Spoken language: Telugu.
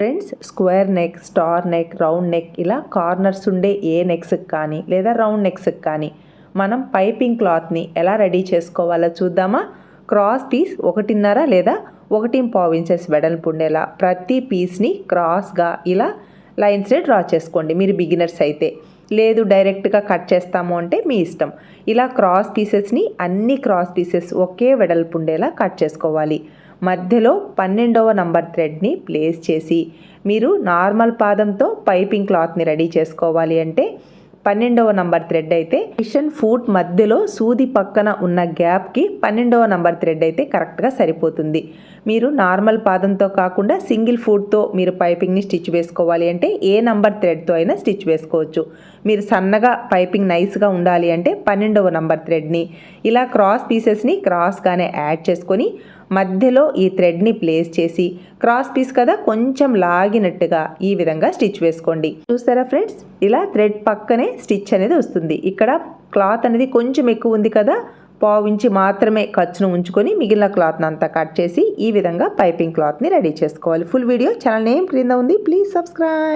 Friends, square neck, star neck, round neck ఇలా కార్నర్స్ ఉండే ఏ నెక్స్కి కానీ లేదా రౌండ్ నెక్స్కి కానీ మనం పైపింగ్ క్లాత్ని ఎలా రెడీ చేసుకోవాలో చూద్దామా. క్రాస్ పీస్ 1.5 లేదా 1.5 ఇంచెస్ వెడల్పు ఉండేలా ప్రతి పీస్ని క్రాస్గా ఇలా లైన్స్ని డ్రా చేసుకోండి. మీరు బిగినర్స్ అయితే, లేదు డైరెక్ట్గా కట్ చేస్తాము అంటే మీ ఇష్టం. ఇలా క్రాస్ పీసెస్ని అన్ని క్రాస్ పీసెస్ ఒకే వెడల్పు ఉండేలా కట్ చేసుకోవాలి. మధ్యలో 12వ నంబర్ థ్రెడ్ని ప్లేస్ చేసి మీరు నార్మల్ పాదంతో పైపింగ్ క్లాత్ని రెడీ చేసుకోవాలి అంటే 12వ నంబర్ థ్రెడ్ అయితే మిషన్ ఫూట్ మధ్యలో సూది పక్కన ఉన్న గ్యాప్కి 12వ నంబర్ థ్రెడ్ అయితే కరెక్ట్గా సరిపోతుంది. మీరు నార్మల్ పాదంతో కాకుండా సింగిల్ ఫూట్తో మీరు పైపింగ్ని స్టిచ్ వేసుకోవాలి అంటే ఏ నంబర్ థ్రెడ్తో అయినా స్టిచ్ వేసుకోవచ్చు. మీరు సన్నగా పైపింగ్ నైస్గా ఉండాలి అంటే 12వ నంబర్ థ్రెడ్ని ఇలా క్రాస్ పీసెస్ని క్రాస్గానే యాడ్ చేసుకొని మధ్యలో ఈ థ్రెడ్ని ప్లేస్ చేసి క్రాస్ పీస్ కదా కొంచెం లాగినట్టుగా ఈ విధంగా స్టిచ్ వేసుకోండి. చూస్తారా ఫ్రెండ్స్, ఇలా థ్రెడ్ పక్కనే స్టిచ్ అనేది వస్తుంది. ఇక్కడ క్లాత్ అనేది కొంచెం ఎక్కువ ఉంది కదా, 1/4 ఇంచ్ మాత్రమే ఖర్చును ఉంచుకొని మిగిలిన క్లాత్ని అంతా కట్ చేసి ఈ విధంగా పైపింగ్ క్లాత్ని రెడీ చేసుకోవాలి. ఫుల్ వీడియో ఛానల్ నేమ్ క్రింద ఉంది, ప్లీజ్ సబ్స్క్రైబ్.